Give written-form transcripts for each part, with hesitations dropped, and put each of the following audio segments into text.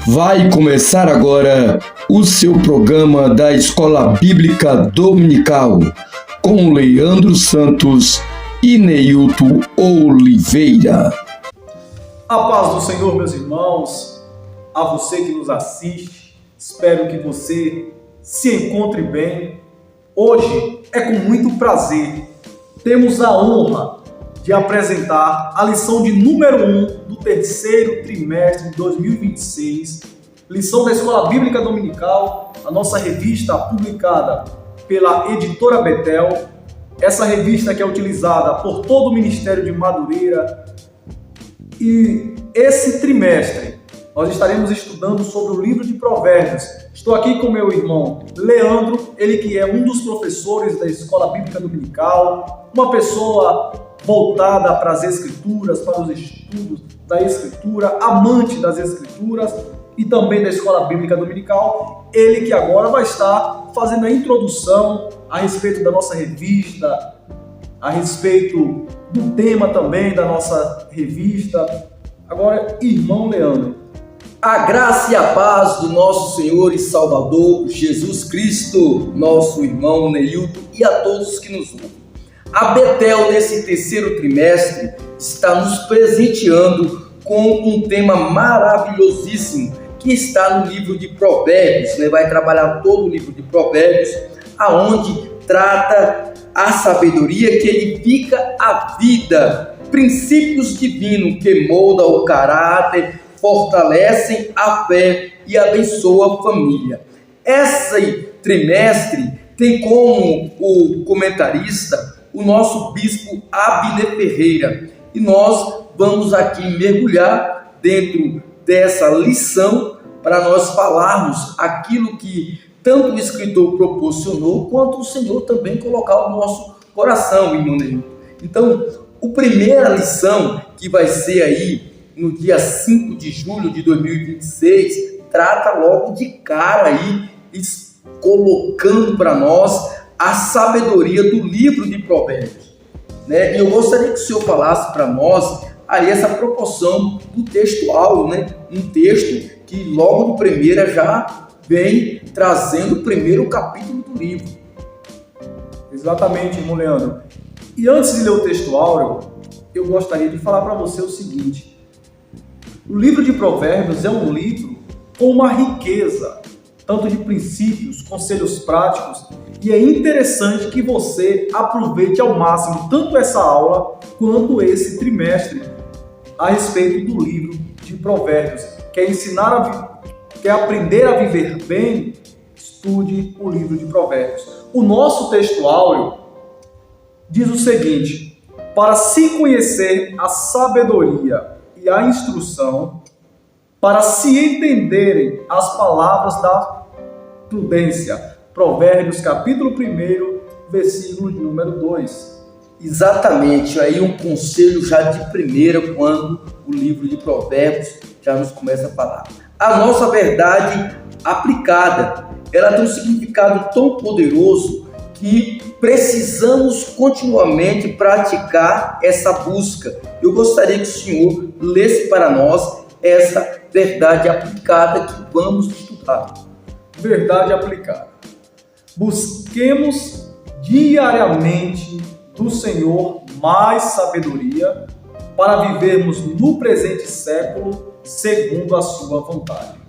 Vai começar agora o seu programa da Escola Bíblica Dominical com Leandro Santos e Neilton Oliveira. A paz do Senhor, meus irmãos, a você que nos assiste, espero que você se encontre bem. Hoje é com muito prazer, temos a honra de apresentar a lição de número 1 do terceiro trimestre de 2026, lição da Escola Bíblica Dominical, a nossa revista publicada pela editora Betel, essa revista que é utilizada por todo o Ministério de Madureira. E esse trimestre nós estaremos estudando sobre o livro de Provérbios. Estou aqui com meu irmão Leandro, ele que é um dos professores da Escola Bíblica Dominical, uma pessoa voltada para as Escrituras, para os estudos da Escritura, amante das Escrituras e também da Escola Bíblica Dominical. Ele que agora vai estar fazendo a introdução a respeito da nossa revista, a respeito do tema também da nossa revista. Agora, irmão Leandro. A graça e a paz do nosso Senhor e Salvador Jesus Cristo, nosso irmão Neilton e a todos que nos ouvem. A Betel, nesse terceiro trimestre, está nos presenteando com um tema maravilhosíssimo que está no livro de Provérbios. Vai trabalhar todo o livro de Provérbios, aonde trata a sabedoria que edifica a vida, princípios divinos que moldam o caráter, fortalecem a fé e abençoam a família. Esse trimestre tem como o comentarista o nosso bispo Abner Ferreira, e nós vamos aqui mergulhar dentro dessa lição para nós falarmos aquilo que tanto o escritor proporcionou, quanto o Senhor também colocar no nosso coração, irmão Neilton. Então, a primeira lição, que vai ser aí no dia 5 de julho de 2026, trata logo de cara aí, colocando para nós a sabedoria do livro de Provérbios. E eu gostaria que o senhor falasse para nós aí essa proporção do texto áureo, um texto que logo de primeira já vem trazendo o primeiro capítulo do livro. Exatamente, irmão Leandro. E antes de ler o texto áureo, eu gostaria de falar para você o seguinte: o livro de Provérbios é um livro com uma riqueza, tanto de princípios, conselhos práticos, e é interessante que você aproveite ao máximo tanto essa aula quanto esse trimestre a respeito do livro de Provérbios. Quer aprender a viver bem? Estude o livro de Provérbios. O nosso texto áureo diz o seguinte: para se conhecer a sabedoria e a instrução, para se entenderem as palavras da prudência. Provérbios capítulo 1, versículo de número 2. Exatamente, aí um conselho já de primeira, quando o livro de Provérbios já nos começa a falar. A nossa verdade aplicada, ela tem um significado tão poderoso que precisamos continuamente praticar essa busca. Eu gostaria que o senhor lesse para nós essa verdade aplicada que vamos estudar. Verdade aplicada. Busquemos diariamente do Senhor mais sabedoria para vivermos no presente século segundo a sua vontade.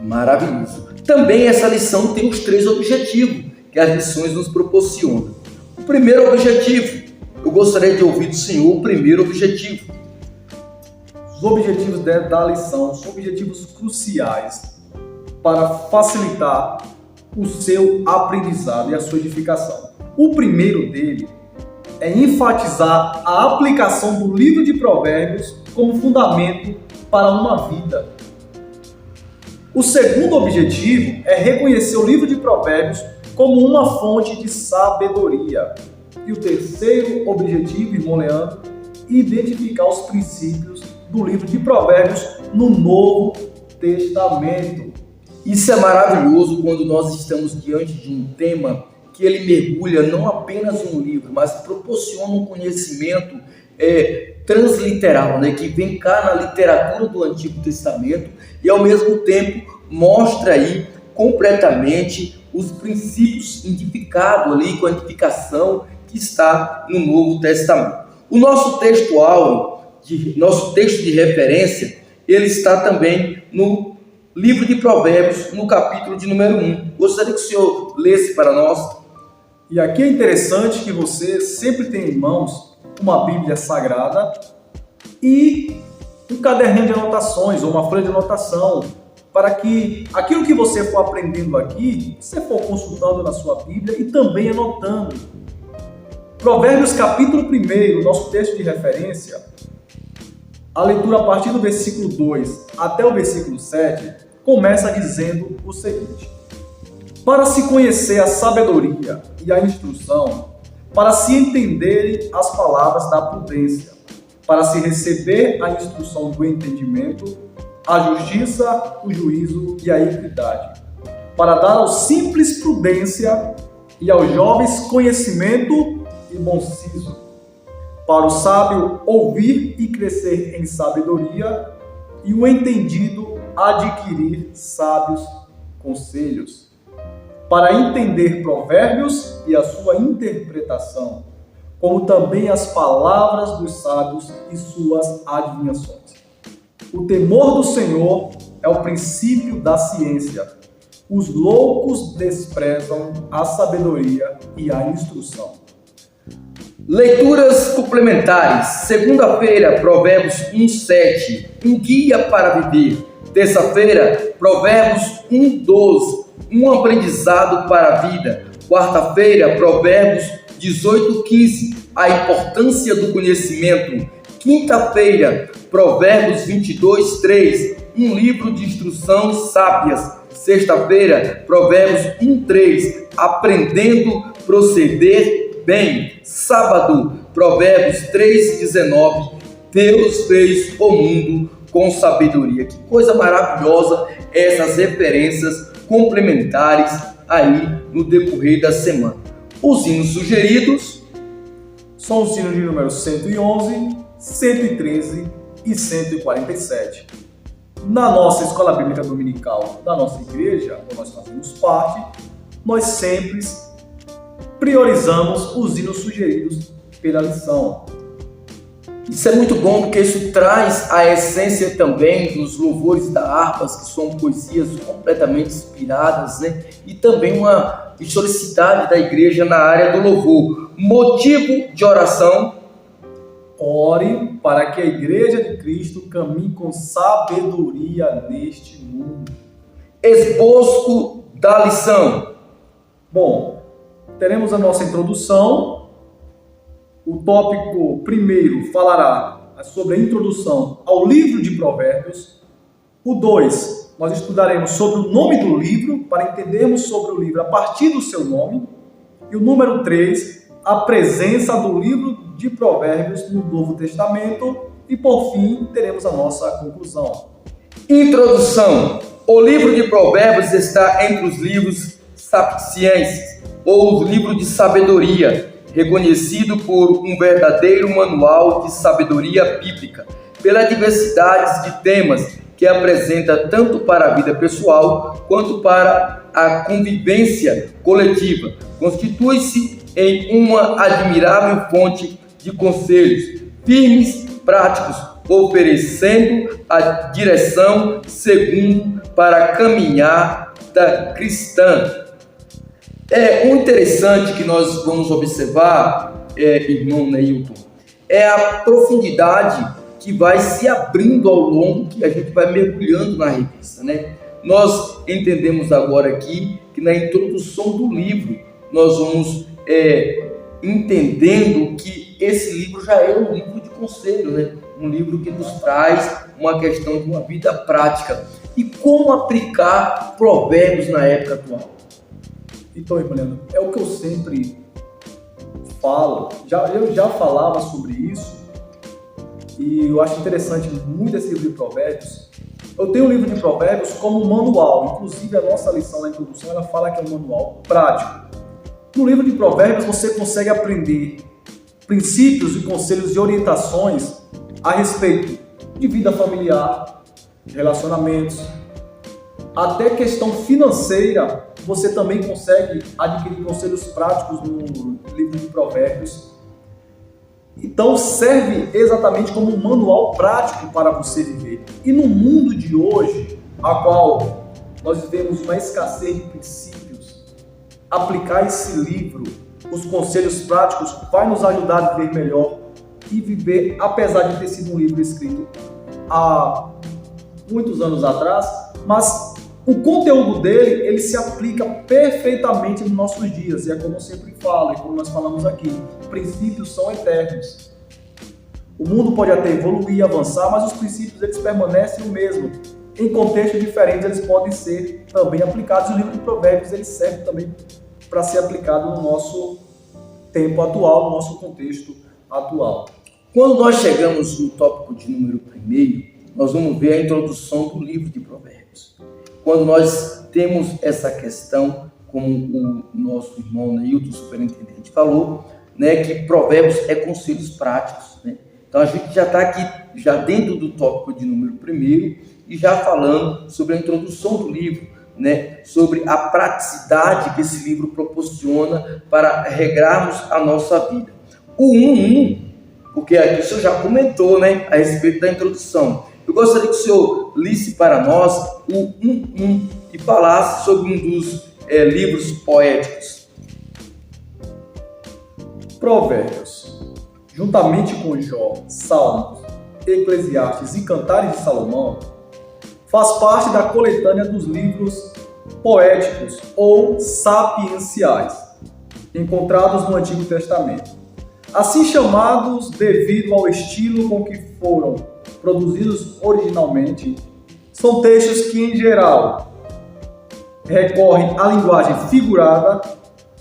Maravilhoso. Também essa lição tem os 3 objetivos que as lições nos proporcionam. O primeiro objetivo, eu gostaria de ouvir do Senhor o primeiro objetivo. Os objetivos da lição são objetivos cruciais para facilitar o seu aprendizado e a sua edificação. O primeiro dele é enfatizar a aplicação do livro de Provérbios como fundamento para uma vida. O segundo objetivo é reconhecer o livro de Provérbios como uma fonte de sabedoria. E o terceiro objetivo, irmão Leandro, identificar os princípios do livro de Provérbios no Novo Testamento. Isso é maravilhoso quando nós estamos diante de um tema que ele mergulha não apenas em um livro, mas proporciona um conhecimento transliteral, né, que vem cá na literatura do Antigo Testamento e ao mesmo tempo mostra aí completamente os princípios identificados ali com a identificação que está no Novo Testamento. O nosso texto de referência, ele está também no livro de Provérbios, no capítulo de número 1. Gostaria que o senhor lesse para nós. E aqui é interessante que você sempre tem em mãos uma Bíblia Sagrada e um caderninho de anotações ou uma folha de anotação, para que aquilo que você for aprendendo aqui, você for consultando na sua Bíblia e também anotando. Provérbios capítulo 1, nosso texto de referência, a leitura a partir do versículo 2 até o versículo 7, começa dizendo o seguinte: para se conhecer a sabedoria e a instrução, para se entenderem as palavras da prudência, para se receber a instrução do entendimento, a justiça, o juízo e a equidade, para dar aos simples prudência e aos jovens conhecimento e bom siso, para o sábio ouvir e crescer em sabedoria, e o entendido adquirir sábios conselhos, para entender provérbios e a sua interpretação, como também as palavras dos sábios e suas adivinhações. O temor do Senhor é o princípio da ciência. Os loucos desprezam a sabedoria e a instrução. Leituras complementares. Segunda-feira, Provérbios 1:7, um guia para viver. Terça-feira, Provérbios 1:12, um aprendizado para a vida. Quarta-feira, Provérbios 18:15, a importância do conhecimento. Quinta-feira, Provérbios 22:3, um livro de instruções sábias. Sexta-feira, Provérbios 1:3, aprendendo a proceder bem. Sábado, Provérbios 3:19, Deus fez o mundo com sabedoria. Que coisa maravilhosa essas referências complementares aí no decorrer da semana. Os hinos sugeridos são os hinos de número 111, 113 e 147. Na nossa escola bíblica dominical da nossa igreja, onde nós fazemos parte, nós sempre priorizamos os hinos sugeridos pela lição. Isso é muito bom, porque isso traz a essência também dos louvores da harpa, que são poesias completamente inspiradas, né? E também uma historicidade da igreja na área do louvor. Motivo de oração: ore para que a igreja de Cristo caminhe com sabedoria neste mundo. Esboço da lição. Bom, teremos a nossa introdução. O tópico primeiro falará sobre a introdução ao livro de Provérbios. O 2, nós estudaremos sobre o nome do livro, para entendermos sobre o livro a partir do seu nome. E o número 3, a presença do livro de Provérbios no Novo Testamento. E por fim, teremos a nossa conclusão. Introdução. O livro de Provérbios está entre os livros sapienses, ou os livros de sabedoria, reconhecido por um verdadeiro manual de sabedoria bíblica, pela diversidade de temas que apresenta tanto para a vida pessoal quanto para a convivência coletiva. Constitui-se em uma admirável fonte de conselhos firmes, práticos, oferecendo a direção segundo para a caminhada cristã. O interessante que nós vamos observar, irmão Neilton, é a profundidade que vai se abrindo ao longo que a gente vai mergulhando na revista, né? Nós entendemos agora aqui que na introdução do livro nós vamos entendendo que esse livro já é um livro de conselho, né? Um livro que nos traz uma questão de uma vida prática e como aplicar provérbios na época atual. Então, irmão Leandro, é o que eu sempre falo, eu já falava sobre isso, e eu acho interessante muito esse livro de Provérbios. Eu tenho o livro de Provérbios como um manual, inclusive a nossa lição na introdução, ela fala que é um manual prático. No livro de Provérbios você consegue aprender princípios e conselhos e orientações a respeito de vida familiar, relacionamentos, até questão financeira. Você também consegue adquirir conselhos práticos no livro de Provérbios. Então serve exatamente como um manual prático para você viver. E no mundo de hoje, a qual nós vivemos uma escassez de princípios, aplicar esse livro, os conselhos práticos, vai nos ajudar a viver melhor e viver, apesar de ter sido um livro escrito há muitos anos atrás, mas o conteúdo dele, ele se aplica perfeitamente nos nossos dias. E é como eu sempre falo, e como nós falamos aqui, princípios são eternos. O mundo pode até evoluir, avançar, mas os princípios eles permanecem o mesmo. Em contextos diferentes, eles podem ser também aplicados. O livro de Provérbios ele serve também para ser aplicado no nosso tempo atual, no nosso contexto atual. Quando nós chegamos no tópico de número 1, nós vamos ver a introdução do livro de Provérbios. Quando nós temos essa questão, como o nosso irmão Neilton, superintendente, falou, né, que Provérbios é conselhos práticos, né? Então a gente já está aqui, já dentro do tópico de número 1, e já falando sobre a introdução do livro, né, sobre a praticidade que esse livro proporciona para regrarmos a nossa vida. O 1.1, porque aqui o senhor já comentou, né, a respeito da introdução. Eu gostaria que o senhor lisse para nós o 1.1 e falasse sobre um dos livros poéticos. Provérbios, juntamente com Jó, Salmos, Eclesiastes e Cantares de Salomão, faz parte da coletânea dos livros poéticos ou sapienciais, encontrados no Antigo Testamento. Assim chamados devido ao estilo com que foram produzidos originalmente, são textos que, em geral, recorrem à linguagem figurada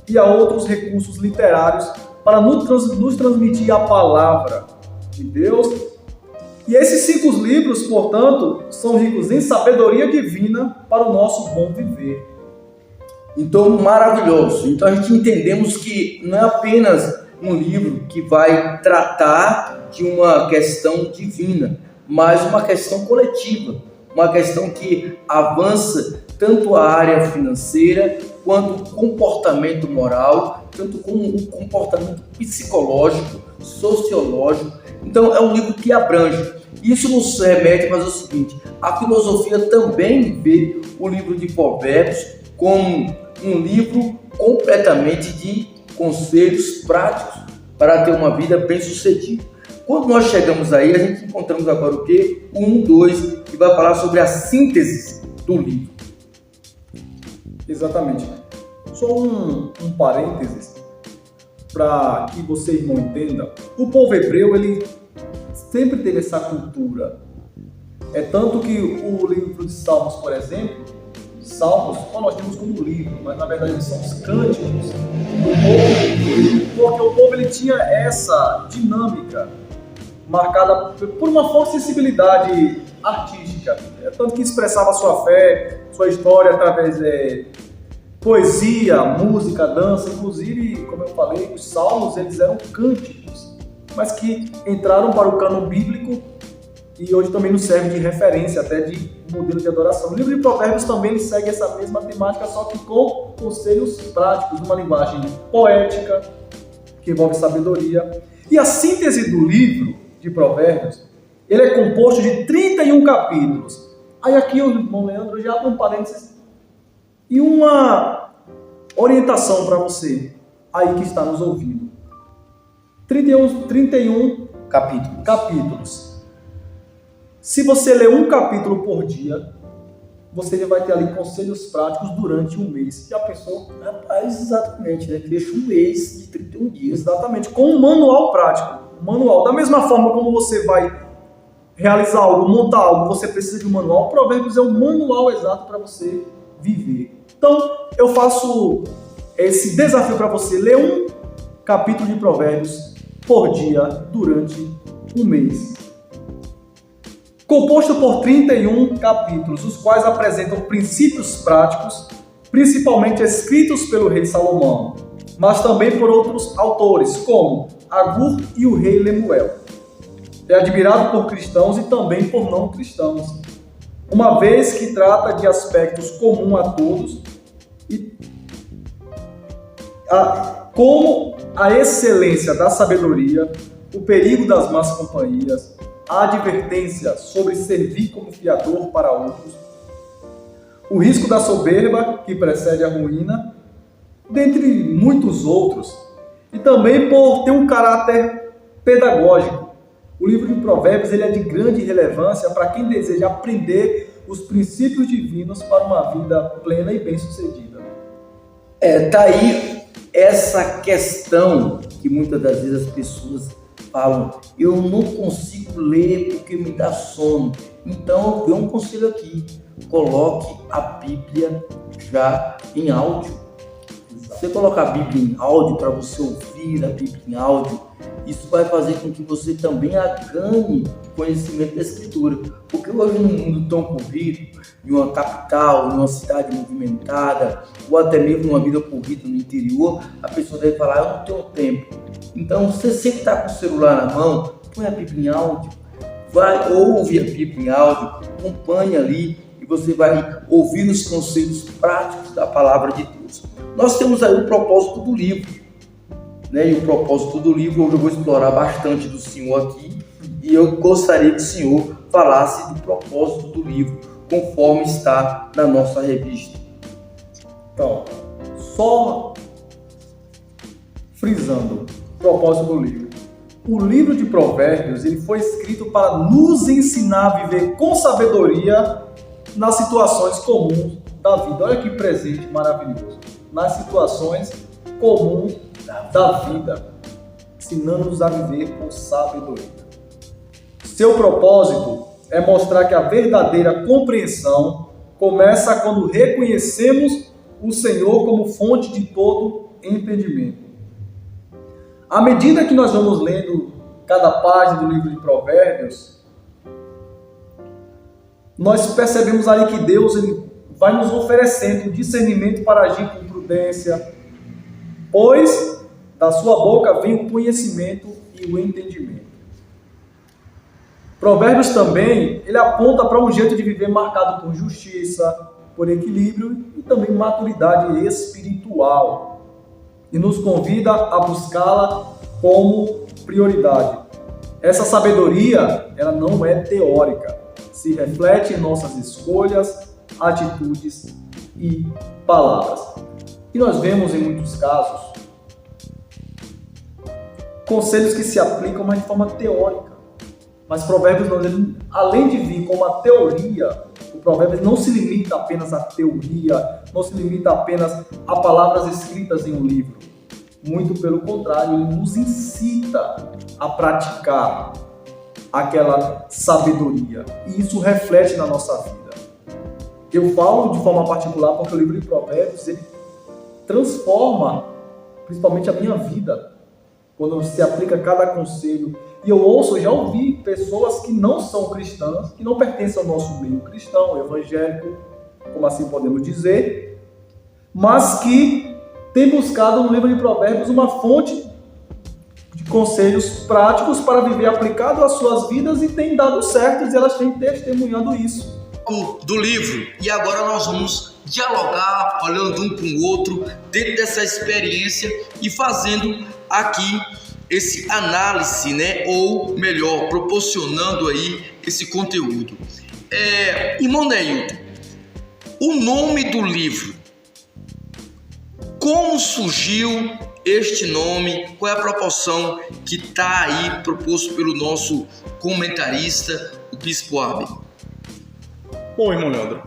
e a outros recursos literários para nos transmitir a palavra de Deus. E esses 5 livros, portanto, são ricos em sabedoria divina para o nosso bom viver. Então, maravilhoso. Então, a gente entendemos que não é apenas um livro que vai tratar de uma questão divina, mas uma questão coletiva, uma questão que avança tanto a área financeira, quanto o comportamento moral, tanto como o comportamento psicológico, sociológico. Então é um livro que abrange. Isso nos remete a fazer o seguinte: a filosofia também vê o livro de Provérbios como um livro completamente de conselhos práticos para ter uma vida bem-sucedida. Quando nós chegamos aí, a gente encontramos agora o quê? O 1.2, que vai falar sobre a síntese do livro. Exatamente. Só um parênteses para que você, irmão, entenda. O povo hebreu, ele sempre teve essa cultura. É tanto que o livro de Salmos, por exemplo, Salmos, nós temos como livro, mas na verdade são os cânticos do povo, porque o povo ele tinha essa dinâmica marcada por uma forte sensibilidade artística, tanto que expressava sua fé, sua história através de poesia, música, dança. Inclusive, como eu falei, os salmos eles eram cânticos, mas que entraram para o cânon bíblico e hoje também nos serve de referência, até de modelo de adoração. O livro de Provérbios também segue essa mesma temática, só que com conselhos práticos, uma linguagem poética, que envolve sabedoria. E a síntese do livro de Provérbios, ele é composto de 31 capítulos. Aí aqui o irmão Leandro já abre um parênteses e uma orientação para você, aí que está nos ouvindo. 31 capítulos. Se você ler um capítulo por dia, você vai ter ali conselhos práticos durante um mês. Já pensou? Rapaz, exatamente, né? Deixa um mês de 31 dias. Exatamente, com um manual prático. Manual. Da mesma forma como você vai realizar algo, montar algo, você precisa de um manual. Provérbios é um manual exato para você viver. Então, eu faço esse desafio para você. Ler um capítulo de Provérbios por dia durante um mês. Composto por 31 capítulos, os quais apresentam princípios práticos, principalmente escritos pelo rei Salomão. mas também por outros autores, como Agur e o rei Lemuel. É admirado por cristãos e também por não cristãos, uma vez que trata de aspectos comuns a todos, como a excelência da sabedoria, o perigo das más companhias, a advertência sobre servir como fiador para outros, o risco da soberba que precede a ruína, dentre muitos outros, e também por ter um caráter pedagógico. O livro de Provérbios ele é de grande relevância para quem deseja aprender os princípios divinos para uma vida plena e bem-sucedida. Tá aí essa questão que muitas das vezes as pessoas falam: eu não consigo ler porque me dá sono. Então eu dou um conselho aqui: coloque a Bíblia já em áudio. Você colocar a Bíblia em áudio para você ouvir a Bíblia em áudio, isso vai fazer com que você também ganhe conhecimento da Escritura. Porque hoje, num mundo tão corrido, em uma capital, em uma cidade movimentada, ou até mesmo numa vida corrida no interior, a pessoa deve falar: eu não tenho tempo. Então, você sempre está com o celular na mão, põe a Bíblia em áudio, vai ouvir a Bíblia em áudio, acompanhe ali e você vai ouvir os conselhos práticos da palavra de Deus. Nós temos aí o propósito do livro, né? E o propósito do livro, hoje eu vou explorar bastante do senhor aqui, e eu gostaria que o senhor falasse do propósito do livro, conforme está na nossa revista. Então, só frisando o propósito do livro. O livro de Provérbios ele foi escrito para nos ensinar a viver com sabedoria nas situações comuns da vida. Olha que presente maravilhoso. Nas situações comuns da vida, ensinando-nos a viver com sabedoria. Seu propósito é mostrar que a verdadeira compreensão começa quando reconhecemos o Senhor como fonte de todo entendimento. À medida que nós vamos lendo cada página do livro de Provérbios, nós percebemos aí que Deus ele vai nos oferecendo discernimento para agir com prudência, pois da sua boca vem o conhecimento e o entendimento. Provérbios também, ele aponta para um jeito de viver marcado por justiça, por equilíbrio e também maturidade espiritual. E nos convida a buscá-la como prioridade. Essa sabedoria, ela não é teórica, se reflete em nossas escolhas, atitudes e palavras. E nós vemos em muitos casos conselhos que se aplicam, mas de forma teórica. Mas Provérbios, além de vir com uma teoria, o Provérbios não se limita apenas à teoria, não se limita apenas a palavras escritas em um livro. Muito pelo contrário, ele nos incita a praticar aquela sabedoria. E isso reflete na nossa vida. Eu falo de forma particular porque o livro de Provérbios ele transforma principalmente a minha vida, quando se aplica cada conselho. E eu já ouvi pessoas que não são cristãs, que não pertencem ao nosso meio cristão, evangélico, como assim podemos dizer, mas que têm buscado no livro de Provérbios uma fonte de conselhos práticos para viver aplicado às suas vidas e têm dado certo e elas têm testemunhado isso. Do livro, e agora nós vamos dialogar, olhando um com o outro, dentro dessa experiência e fazendo aqui esse análise, né? Ou melhor, proporcionando aí esse conteúdo. Irmão Neilton, o nome do livro, como surgiu este nome? Qual é a proporção que está aí proposto pelo nosso comentarista, o Bispo Abel? Bom, irmão Leandro,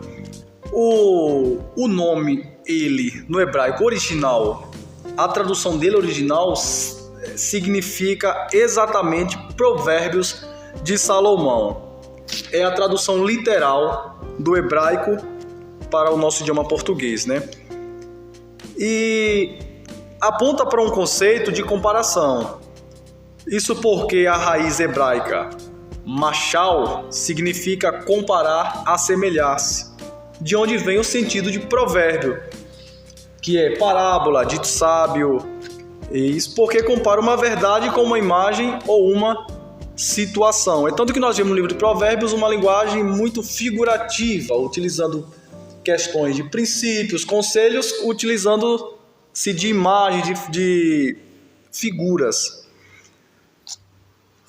o nome, ele, no hebraico original, a tradução dele original significa exatamente Provérbios de Salomão. É a tradução literal do hebraico para o nosso idioma português, né? E aponta para um conceito de comparação. Isso porque a raiz hebraica machal significa comparar, assemelhar-se, de onde vem o sentido de provérbio, que é parábola, dito sábio, Isso porque compara uma verdade com uma imagem ou uma situação. É tanto que nós vemos no livro de Provérbios uma linguagem muito figurativa, utilizando questões de princípios, conselhos, utilizando-se de imagens, de figuras.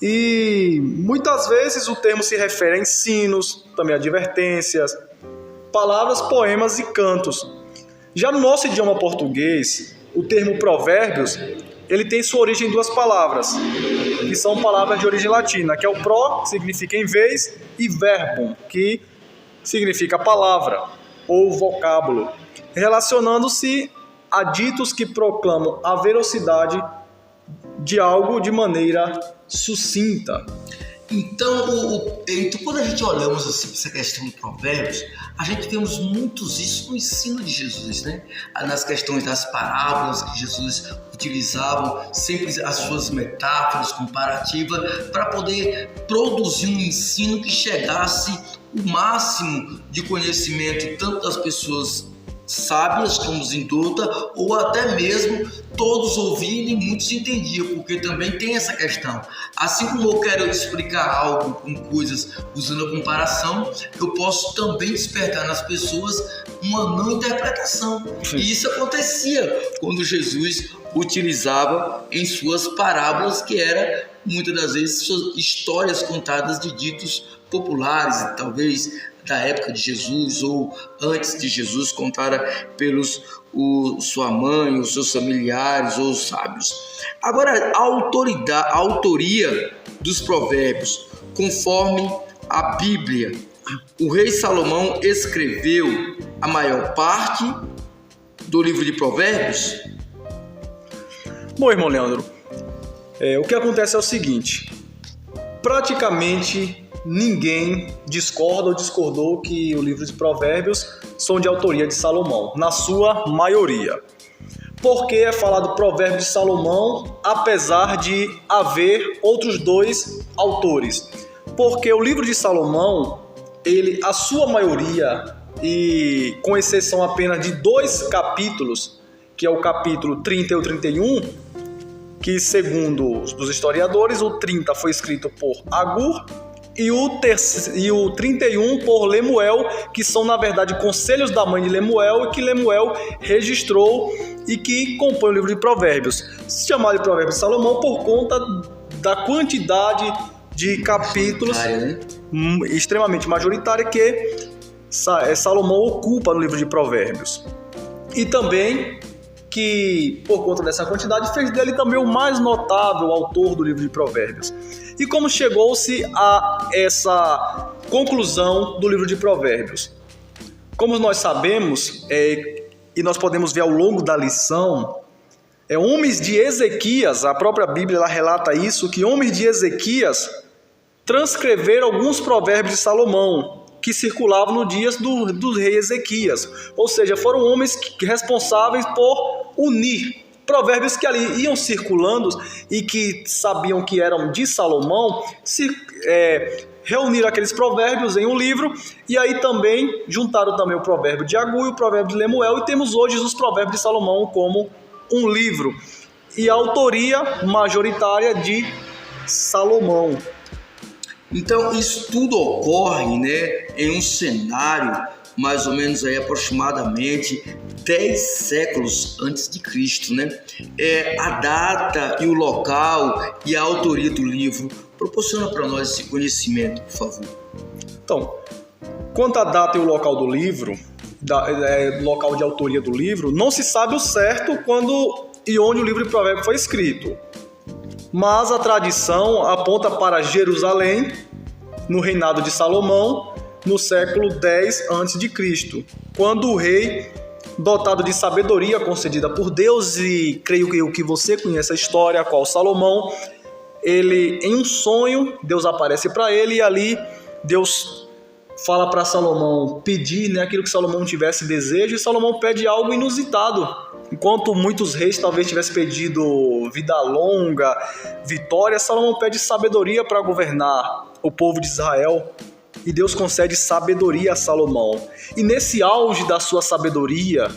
E muitas vezes o termo se refere a ensinos, também advertências, palavras, poemas e cantos. Já no nosso idioma português, o termo provérbios, ele tem sua origem em duas palavras, que são palavras de origem latina, que é o pro, que significa em vez, e verbum, que significa palavra ou vocábulo, relacionando-se a ditos que proclamam a veracidade de algo de maneira sucinta. Então, quando a gente olhamos assim, essa questão de provérbios, a gente vemos muitos isso no ensino de Jesus, né? Nas questões das parábolas que Jesus utilizava, sempre as suas metáforas comparativas, para poder produzir um ensino que chegasse o máximo de conhecimento, tanto das pessoas sábias como os indultas, ou até mesmo todos ouviam e muitos entendiam, porque também tem essa questão. Assim como eu quero explicar algo com coisas usando a comparação, eu posso também despertar nas pessoas uma não interpretação. E isso acontecia quando Jesus utilizava em suas parábolas, que era muitas das vezes suas histórias contadas de ditos populares, talvez da época de Jesus ou antes de Jesus, contada pelos sua mãe, os seus familiares ou os sábios. Agora, a autoria dos provérbios, conforme a Bíblia, o rei Salomão escreveu a maior parte do livro de provérbios? Bom, irmão Leandro, o que acontece é o seguinte: praticamente ninguém discorda ou discordou que o livro de provérbios são de autoria de Salomão, na sua maioria. Porque é falado provérbio de Salomão, apesar de haver outros dois autores. Porque o livro de Salomão, a sua maioria, e com exceção apenas de 2 capítulos, que é o capítulo 30 e o 31, que segundo os historiadores, o 30 foi escrito por Agur, e o 31 por Lemuel, que são na verdade conselhos da mãe de Lemuel, e que Lemuel registrou e que compõe o livro de provérbios. Se chama de provérbios de Salomão por conta da quantidade de capítulos extremamente majoritária que Salomão ocupa no livro de provérbios. E também que, por conta dessa quantidade, fez dele também o mais notável autor do livro de provérbios. E como chegou-se a essa conclusão do livro de provérbios? Como nós sabemos, e nós podemos ver ao longo da lição, homens de Ezequias, a própria Bíblia ela relata isso, que homens de Ezequias transcreveram alguns provérbios de Salomão, que circulavam no dias do rei Ezequias. Ou seja, foram homens responsáveis por unir provérbios que ali iam circulando e que sabiam que eram de Salomão, reuniram aqueles provérbios em um livro, e aí também juntaram também o provérbio de Agur e o provérbio de Lemuel, e temos hoje os provérbios de Salomão como um livro, e a autoria majoritária de Salomão. Então isso tudo ocorre, né, em um cenário mais ou menos aí aproximadamente 10 séculos antes de Cristo, né? A data e o local e a autoria do livro proporciona para nós esse conhecimento, por favor. Então, quanto à data e o local do livro, local de autoria do livro, não se sabe o certo quando e onde o livro de Provérbios foi escrito. Mas a tradição aponta para Jerusalém, no reinado de Salomão, no século X a.C., quando o rei, dotado de sabedoria concedida por Deus, e creio que o que você conhece a história, a qual Salomão, ele em um sonho, Deus aparece para ele, e ali Deus fala para Salomão pedir, né, aquilo que Salomão tivesse desejo, e Salomão pede algo inusitado. Enquanto muitos reis talvez tivessem pedido vida longa, vitória, Salomão pede sabedoria para governar o povo de Israel. E Deus concede sabedoria a Salomão. E nesse auge da sua sabedoria,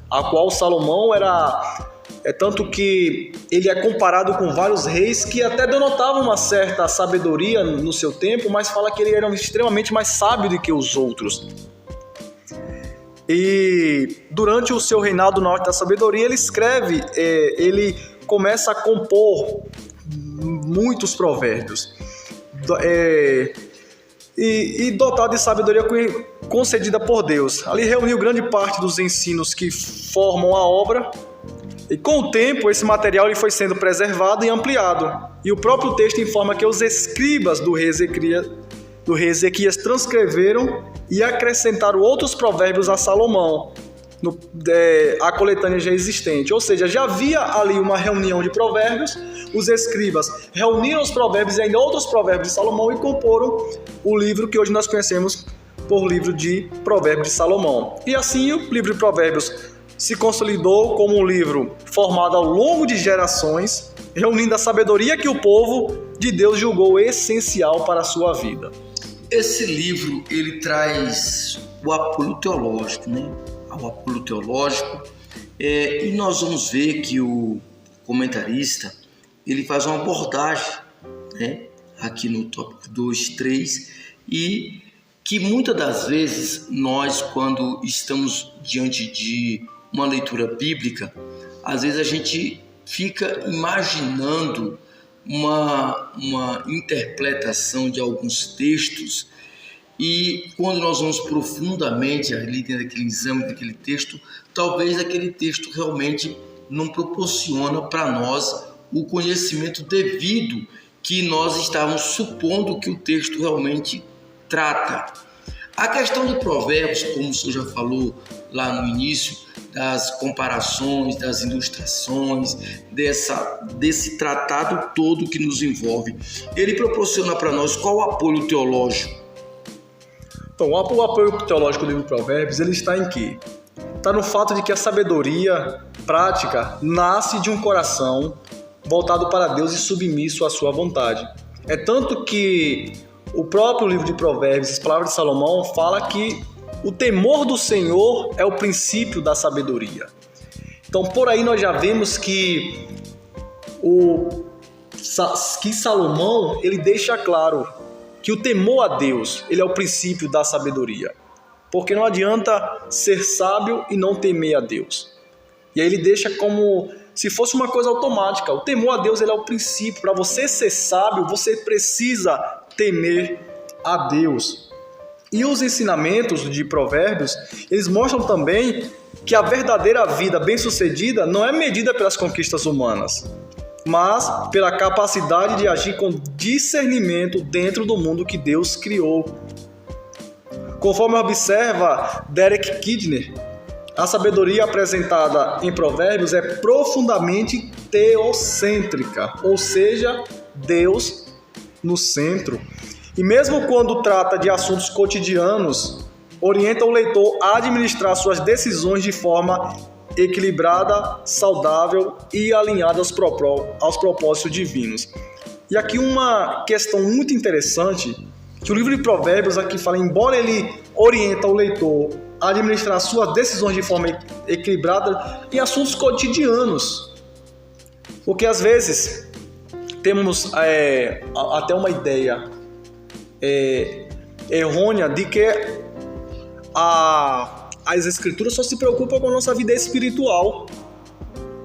a qual Salomão era É tanto que ele é comparado com vários reis que até denotavam uma certa sabedoria no seu tempo, mas fala que ele era extremamente mais sábio do que os outros. E durante o seu reinado na arte da sabedoria, ele escreve, ele começa a compor muitos provérbios. E dotado de sabedoria concedida por Deus. Ali reuniu grande parte dos ensinos que formam a obra, e com o tempo esse material ele foi sendo preservado e ampliado. E o próprio texto informa que os escribas do rei Ezequias transcreveram e acrescentaram outros provérbios a Salomão, a coletânea já existente. Ou seja, já havia ali uma reunião de provérbios, os escribas reuniram os provérbios e ainda outros provérbios de Salomão e comporam o livro que hoje nós conhecemos por livro de Provérbios de Salomão. E assim o livro de Provérbios se consolidou como um livro formado ao longo de gerações, reunindo a sabedoria que o povo de Deus julgou essencial para a sua vida. Esse livro, ele traz o apoio teológico, né? O apoio teológico, e nós vamos ver que o comentarista, ele faz uma abordagem, né? Aqui no tópico 2, 3, e que muitas das vezes nós, quando estamos diante de uma leitura bíblica, às vezes a gente fica imaginando uma interpretação de alguns textos, e quando nós vamos profundamente ali dentro daquele exame daquele texto, talvez aquele texto realmente não proporciona para nós o conhecimento devido que nós estávamos supondo que o texto realmente trata. A questão de Provérbios, como o senhor já falou lá no início, das comparações, das ilustrações, desse tratado todo que nos envolve, ele proporciona para nós qual o apoio teológico? Então, o apoio teológico do livro de Provérbios, ele está em quê? Está no fato de que a sabedoria prática nasce de um coração voltado para Deus e submisso à sua vontade. É tanto que o próprio livro de Provérbios, as palavras de Salomão, fala que o temor do Senhor é o princípio da sabedoria. Então, por aí nós já vemos que Salomão, ele deixa claro que o temor a Deus, ele é o princípio da sabedoria. Porque não adianta ser sábio e não temer a Deus. E aí ele deixa como se fosse uma coisa automática. O temor a Deus, ele é o princípio. Para você ser sábio, você precisa temer a Deus. E os ensinamentos de Provérbios, eles mostram também que a verdadeira vida bem-sucedida não é medida pelas conquistas humanas, mas pela capacidade de agir com discernimento dentro do mundo que Deus criou. Conforme observa Derek Kidner, a sabedoria apresentada em Provérbios é profundamente teocêntrica, ou seja, Deus no centro. E mesmo quando trata de assuntos cotidianos, orienta o leitor a administrar suas decisões de forma equilibrada, saudável e alinhada aos propósitos divinos. E aqui uma questão muito interessante, que o livro de Provérbios aqui fala, embora ele orienta o leitor a administrar suas decisões de forma equilibrada em assuntos cotidianos, porque às vezes temos até uma ideia errônea de que as escrituras só se preocupam com a nossa vida espiritual.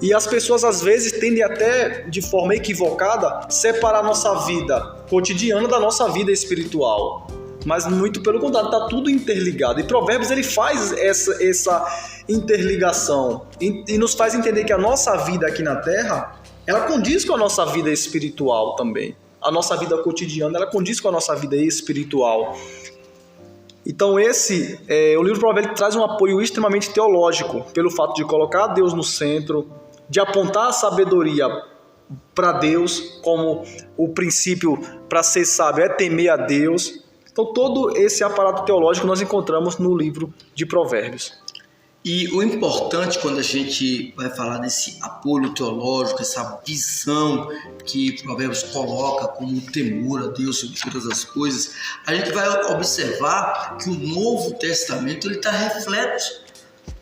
E as pessoas às vezes tendem até, de forma equivocada, separar a nossa vida cotidiana da nossa vida espiritual. Mas muito pelo contrário, está tudo interligado. E Provérbios ele faz essa interligação e nos faz entender que a nossa vida aqui na Terra, ela condiz com a nossa vida espiritual também. A nossa vida cotidiana, ela condiz com a nossa vida espiritual. Então o livro de Provérbios traz um apoio extremamente teológico, pelo fato de colocar Deus no centro, de apontar a sabedoria para Deus como o princípio para ser sábio é temer a Deus. Então todo esse aparato teológico nós encontramos no livro de Provérbios. E o importante quando a gente vai falar desse apoio teológico, essa visão que Provérbios coloca como temor a Deus sobre todas as coisas, a gente vai observar que o Novo Testamento está repleto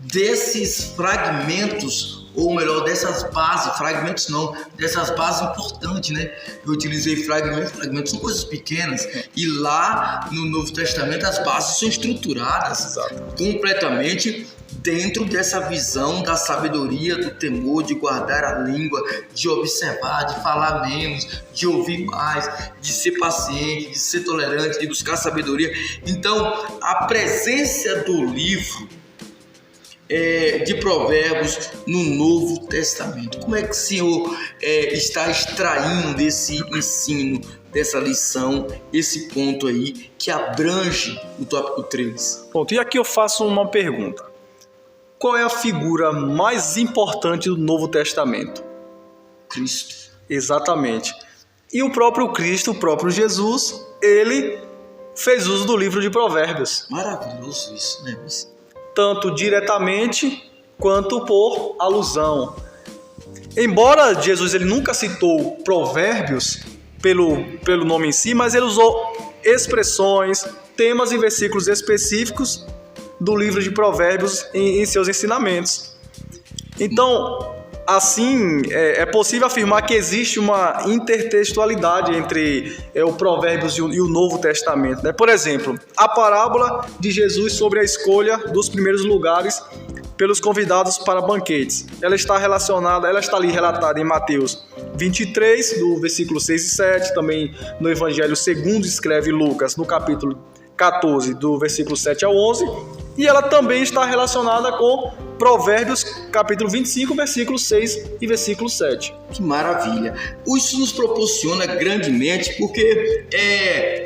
desses fragmentos, ou melhor, dessas bases, fragmentos não, dessas bases importantes, né? Eu utilizei fragmentos são coisas pequenas, e lá no Novo Testamento as bases são estruturadas completamente dentro dessa visão da sabedoria, do temor, de guardar a língua, de observar, de falar menos, de ouvir mais, de ser paciente, de ser tolerante, de buscar sabedoria. Então, a presença do livro de Provérbios no Novo Testamento. Como é que o Senhor está extraindo desse ensino, dessa lição, esse ponto aí que abrange o tópico 3? Pronto, e aqui eu faço uma pergunta. Qual é a figura mais importante do Novo Testamento? Cristo. Exatamente. E o próprio Cristo, o próprio Jesus, ele fez uso do livro de Provérbios. Maravilhoso isso, né? Tanto diretamente quanto por alusão. Embora Jesus ele nunca citou provérbios pelo nome em si, mas ele usou expressões, temas e versículos específicos do livro de Provérbios em seus ensinamentos. Então, assim, é possível afirmar que existe uma intertextualidade entre o Provérbios e o Novo Testamento, né? Por exemplo, a parábola de Jesus sobre a escolha dos primeiros lugares pelos convidados para banquetes. Ela está ali relatada em Mateus 23, do versículo 6 e 7, também no Evangelho segundo escreve Lucas, no capítulo 14, do versículo 7 ao 11, e ela também está relacionada com Provérbios, capítulo 25, versículo 6 e versículo 7. Que maravilha! Isso nos proporciona grandemente, porque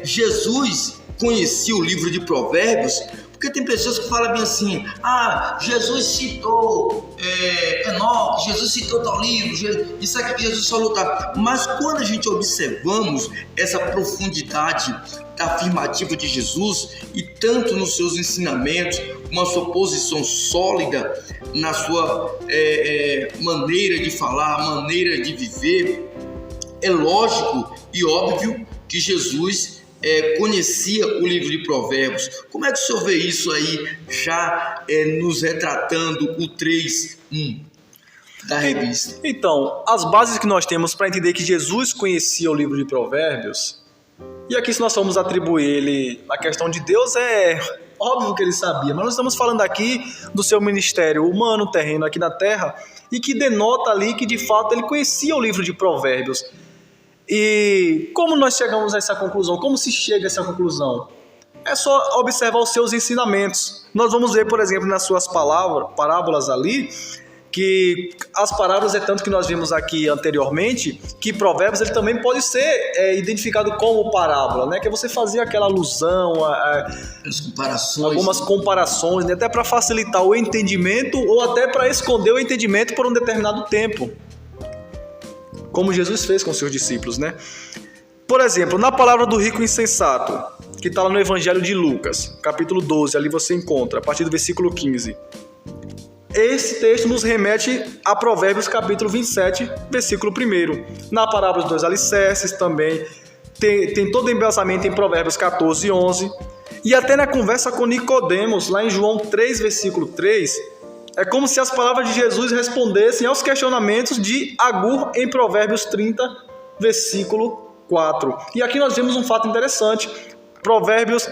Jesus conhecia o livro de Provérbios, porque tem pessoas que falam bem assim, Jesus citou Enoque, Jesus citou tal livro, isso aqui Jesus falou tal. Mas quando a gente observamos essa profundidade da afirmativa de Jesus, e tanto nos seus ensinamentos, uma sua posição sólida na sua maneira de falar, maneira de viver, é lógico e óbvio que Jesus conhecia o livro de Provérbios. Como é que o senhor vê isso aí, já nos retratando o 3:1 da revista? Então, as bases que nós temos para entender que Jesus conhecia o livro de Provérbios, e aqui se nós formos atribuir ele na questão de Deus, é óbvio que ele sabia, mas nós estamos falando aqui do seu ministério humano, terreno aqui na Terra, e que denota ali que de fato ele conhecia o livro de Provérbios. E como nós chegamos a essa conclusão? Como se chega a essa conclusão? É só observar os seus ensinamentos. Nós vamos ver, por exemplo, nas suas parábolas ali, que as parábolas é tanto que nós vimos aqui anteriormente, que Provérbios ele também pode ser identificado como parábola, né? Que você fazia aquela alusão, as comparações, algumas comparações, né? Até para facilitar o entendimento ou até para esconder o entendimento por um determinado tempo, como Jesus fez com seus discípulos, né? Por exemplo, na palavra do rico insensato, que está lá no Evangelho de Lucas, capítulo 12, ali você encontra, a partir do versículo 15. Esse texto nos remete a Provérbios, capítulo 27, versículo 1. Na parábola dos 2 alicerces também, tem todo o embasamento em Provérbios 14 e 11. E até na conversa com Nicodemos, lá em João 3, versículo 3, é como se as palavras de Jesus respondessem aos questionamentos de Agur em Provérbios 30, versículo 4. E aqui nós vemos um fato interessante. Provérbios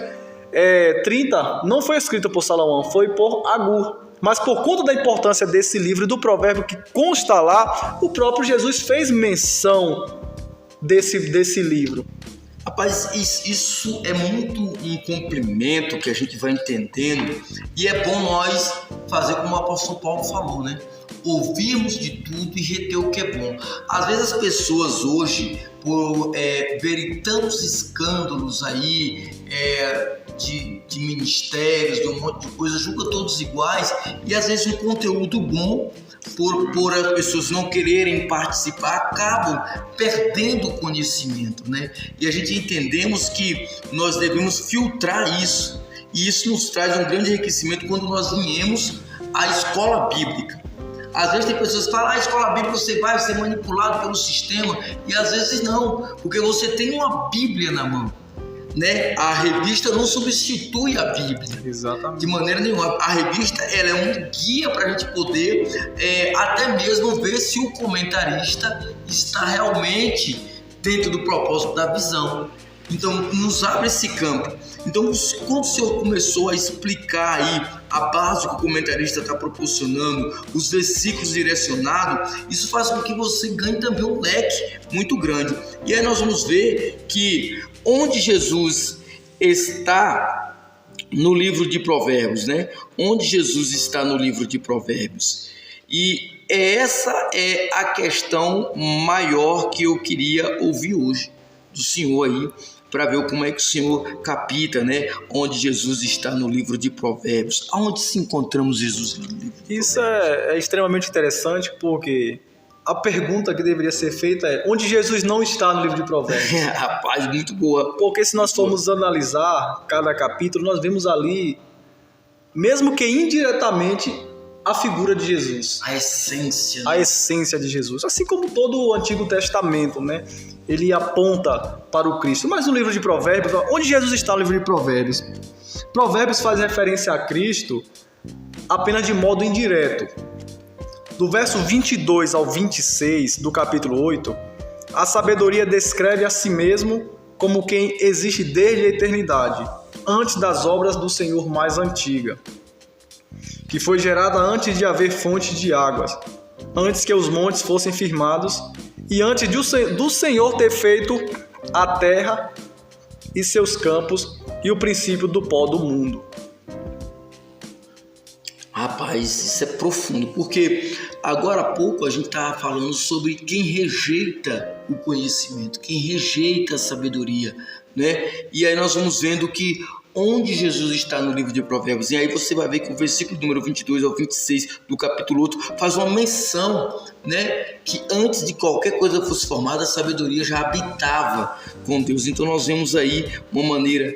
30 não foi escrito por Salomão, foi por Agur. Mas por conta da importância desse livro e do provérbio que consta lá, o próprio Jesus fez menção desse livro. Rapaz, isso é muito um complemento que a gente vai entendendo, e é bom nós fazer como o apóstolo Paulo falou, né? Ouvirmos de tudo e reter o que é bom. Às vezes as pessoas hoje, por verem tantos escândalos aí de ministérios, de um monte de coisa, julgam todos iguais, e às vezes um conteúdo bom, por as pessoas não quererem participar, acabam perdendo o conhecimento, né? E a gente entendemos que nós devemos filtrar isso, e isso nos traz um grande enriquecimento quando nós viemos à escola bíblica. Às vezes tem pessoas que falam, a escola bíblica você vai ser manipulado pelo sistema, e às vezes não, porque você tem uma Bíblia na mão. né? A revista não substitui a Bíblia. Exatamente. De maneira nenhuma. A revista ela é um guia para a gente poder até mesmo ver se o comentarista está realmente dentro do propósito da visão. Então, nos abre esse campo. Então, quando o Senhor começou a explicar aí a base que o comentarista está proporcionando, os versículos direcionados, isso faz com que você ganhe também um leque muito grande. E aí nós vamos ver que onde Jesus está no livro de Provérbios, né? Onde Jesus está no livro de Provérbios. E essa é a questão maior que eu queria ouvir hoje do Senhor aí, para ver como é que o Senhor capta, né? Onde Jesus está no livro de Provérbios. Aonde se encontramos Jesus no livro de Provérbios? Isso é extremamente interessante, porque a pergunta que deveria ser feita é: onde Jesus não está no livro de Provérbios? Rapaz, muito boa. Porque se nós formos analisar cada capítulo, nós vemos ali, mesmo que indiretamente, a figura de Jesus. A essência. A essência de Jesus. Assim como todo o Antigo Testamento, né? Ele aponta para o Cristo. Mas no livro de Provérbios, onde Jesus está no livro de Provérbios? Provérbios faz referência a Cristo apenas de modo indireto. Do verso 22 ao 26 do capítulo 8, a sabedoria descreve a si mesmo como quem existe desde a eternidade, antes das obras do Senhor mais antiga, que foi gerada antes de haver fonte de águas, antes que os montes fossem firmados e antes do Senhor ter feito a terra e seus campos e o princípio do pó do mundo. Rapaz, isso é profundo, porque agora há pouco a gente estava falando sobre quem rejeita o conhecimento, quem rejeita a sabedoria, né? E aí nós vamos vendo que onde Jesus está no livro de Provérbios, e aí você vai ver que o versículo número 22 ao 26 do capítulo 8 faz uma menção, né, que antes de qualquer coisa fosse formada, a sabedoria já habitava com Deus. Então nós vemos aí uma maneira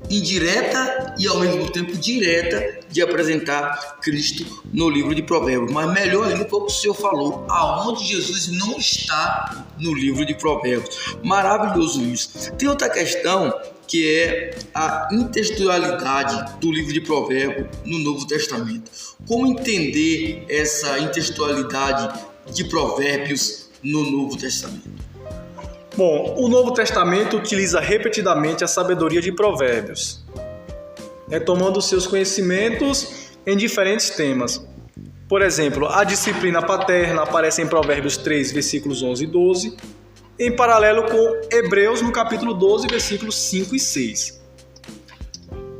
indireta e ao mesmo tempo direta de apresentar Cristo no livro de Provérbios. Mas melhor ainda foi o que o Senhor falou, aonde Jesus não está no livro de Provérbios. Maravilhoso isso. Tem outra questão que é a intertextualidade do livro de Provérbios no Novo Testamento. Como entender essa intertextualidade de Provérbios no Novo Testamento? Bom, o Novo Testamento utiliza repetidamente a sabedoria de Provérbios, retomando seus conhecimentos em diferentes temas. Por exemplo, a disciplina paterna aparece em Provérbios 3, versículos 11 e 12, em paralelo com Hebreus, no capítulo 12, versículos 5 e 6.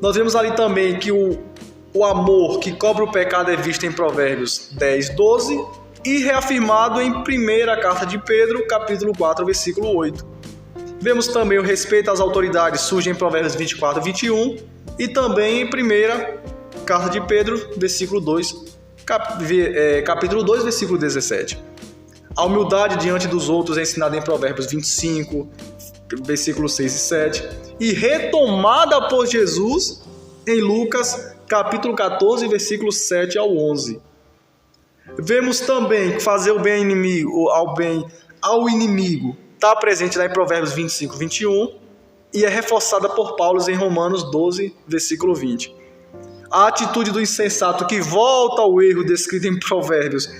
Nós vemos ali também que o amor que cobre o pecado é visto em Provérbios 10, 12 e reafirmado em primeira carta de Pedro, capítulo 4, versículo 8. Vemos também o respeito às autoridades, surge em Provérbios 24, 21 e também em primeira carta de Pedro, versículo 2, capítulo 2, versículo 17. A humildade diante dos outros é ensinada em Provérbios 25, versículos 6 e 7, e retomada por Jesus em Lucas, capítulo 14, versículos 7 ao 11. Vemos também que fazer o bem ao inimigo está presente lá em Provérbios 25, 21 e é reforçada por Paulo em Romanos 12, versículo 20. A atitude do insensato que volta ao erro descrito em Provérbios,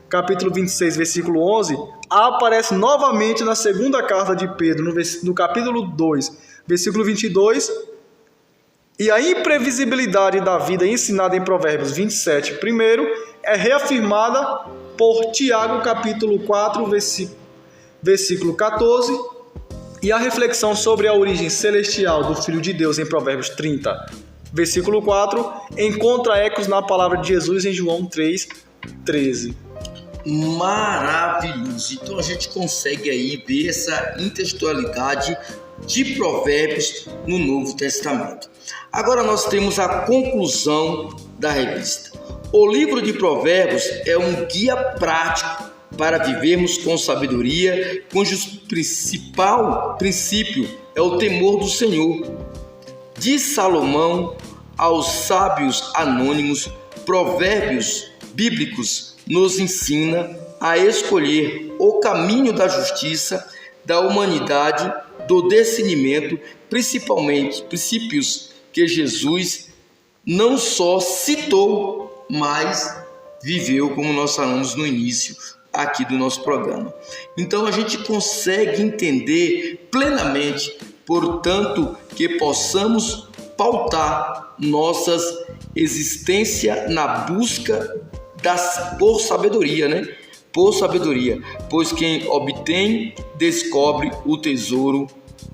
capítulo 26, versículo 11, aparece novamente na segunda carta de Pedro, no capítulo 2, versículo 22, e a imprevisibilidade da vida ensinada em Provérbios 27, primeiro, é reafirmada por Tiago, capítulo 4, versículo 14, e a reflexão sobre a origem celestial do Filho de Deus em Provérbios 30, versículo 4, encontra ecos na palavra de Jesus em João 3, 13. Maravilhoso. Então a gente consegue aí ver essa intertextualidade de Provérbios no Novo Testamento. Agora nós temos a conclusão da revista. O livro de Provérbios é um guia prático para vivermos com sabedoria, cujo principal princípio é o temor do Senhor. De Salomão aos sábios anônimos, provérbios bíblicos nos ensina a escolher o caminho da justiça, da humanidade do discernimento, principalmente princípios que Jesus não só citou, mas viveu, como nós falamos no início aqui do nosso programa. Então a gente consegue entender plenamente, portanto, que possamos pautar nossas existência na busca por sabedoria, né? Por sabedoria, pois quem obtém descobre o tesouro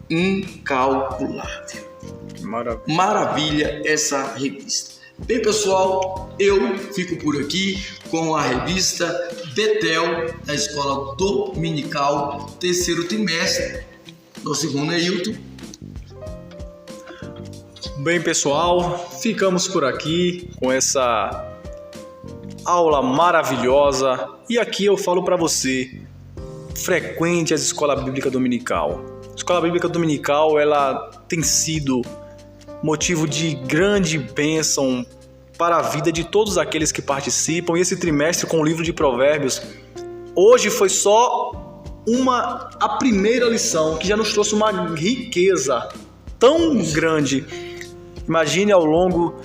incalculável. Maravilha essa revista. Bem, pessoal, eu fico por aqui com a revista Betel, da Escola Dominical, terceiro trimestre. Nosso irmão Neilton. Bem, pessoal, ficamos por aqui com essa aula maravilhosa. E aqui eu falo para você, frequente a Escola Bíblica Dominical. A Escola Bíblica Dominical, ela tem sido motivo de grande bênção para a vida de todos aqueles que participam. E esse trimestre com o livro de Provérbios, hoje foi só a primeira lição, que já nos trouxe uma riqueza tão grande. Imagine ao longo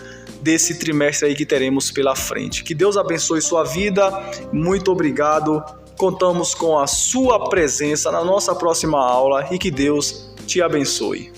desse trimestre aí que teremos pela frente. Que Deus abençoe sua vida. Muito obrigado. Contamos com a sua presença na nossa próxima aula e que Deus te abençoe.